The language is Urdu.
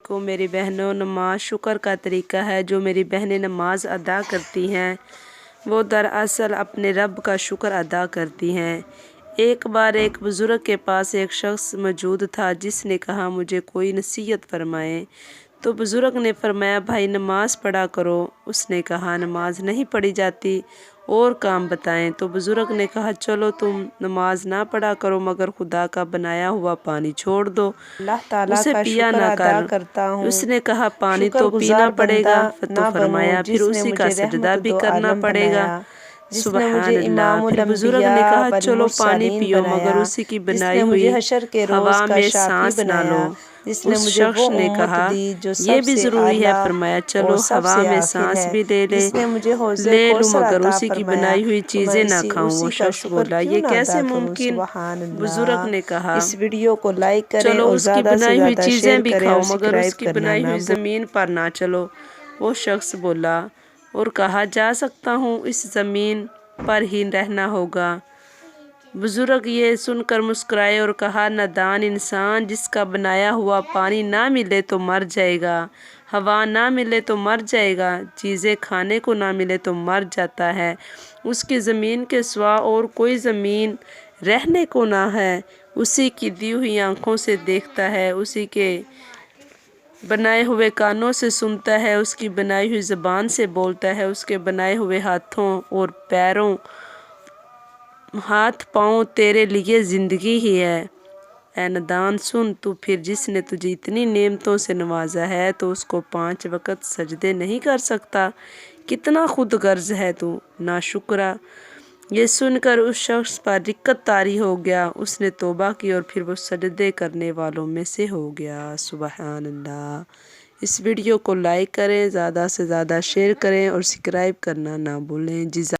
دیکھو میری بہنوں، نماز شکر کا طریقہ ہے۔ جو میری بہنیں نماز ادا کرتی ہیں وہ دراصل اپنے رب کا شکر ادا کرتی ہیں۔ ایک بار ایک بزرگ کے پاس ایک شخص موجود تھا جس نے کہا مجھے کوئی نصیحت فرمائیں۔ تو بزرگ نے فرمایا بھائی نماز پڑھا کرو۔ اس نے کہا نماز نہیں پڑھی جاتی، اور کام بتائیں۔ تو بزرگ نے کہا چلو تم نماز نہ پڑھا کرو مگر خدا کا بنایا ہوا پانی چھوڑ دو، اللہ تعالیٰ اسے کا پیا شکر نہ ادا کر۔ کرتا ہوں، اس نے کہا پانی شکر تو پینا گزار پڑے بندہ گا۔ تو نہ بنوں فرمایا پھر جس نے اسی کا مجھے سجدہ رحمت بھی دو کرنا عالم پڑے گا۔ بنایا، جس نے سبحان مجھے اللہ۔ امام پھر بزرگ نے الانبیاء کہا چلو پانی والمرسلین پیو مگر بنایا، اسی کی جس بنائی نے مجھے ہوئی حشر کے روز ہوا کا میں شافی سانس نہ لو۔ بنایا، جس نے اس مجھے وہ شخص نے امت کہا دی جو یہ سب بھی سے ضروری ہے، اعلیٰ فرمایا اور چلو سب ہوا سے میں آخر سانس ہے، بھی لے جس نے مجھے حوض لوں کوثر مگر عطا اسی کی فرمایا، بنائی ہوئی تو میں چیزیں نہ کھاؤں۔ وہ اسی کا شخص شکر بولا کیوں یہ نہ کیسے ادا کروں۔ ممکن؟ سبحان بزرگ اللہ۔ نے کہا اس ویڈیو کو لائک کریں چلو اور اس کی زیادہ سے بنائی ہوئی زیادہ چیزیں شیئر بھی کریں کھاؤ اور مگر اس سبسکرائب کی کرنا بنائی نہ ہوئی زمین پر نہ چلو۔ وہ شخص بولا اور کہا جا سکتا ہوں، اس زمین پر ہی رہنا ہوگا۔ بزرگ یہ سن کر مسکرائے اور کہا نادان انسان، جس کا بنایا ہوا پانی نہ ملے تو مر جائے گا، ہوا نہ ملے تو مر جائے گا، چیزیں کھانے کو نہ ملے تو مر جاتا ہے، اس کی زمین کے سوا اور کوئی زمین رہنے کو نہ ہے، اسی کی دی ہوئی آنکھوں سے دیکھتا ہے، اسی کے بنائے ہوئے کانوں سے سنتا ہے، اس کی بنائی ہوئی زبان سے بولتا ہے، اس کے بنائے ہوئے ہاتھوں اور پیروں ہاتھ پاؤں تیرے لیے زندگی ہی ہے۔ اے نادان سن، تو پھر جس نے تجھے اتنی نعمتوں سے نوازا ہے تو اس کو 5 وقت سجدے نہیں کر سکتا؟ کتنا خود غرض ہے تو، ناشکرا۔ یہ سن کر اس شخص پر رقت طاری ہو گیا، اس نے توبہ کی اور پھر وہ سجدے کرنے والوں میں سے ہو گیا۔ سبحان اللہ۔ اس ویڈیو کو لائک کریں، زیادہ سے زیادہ شیئر کریں اور سبسکرائب کرنا نہ بھولیں۔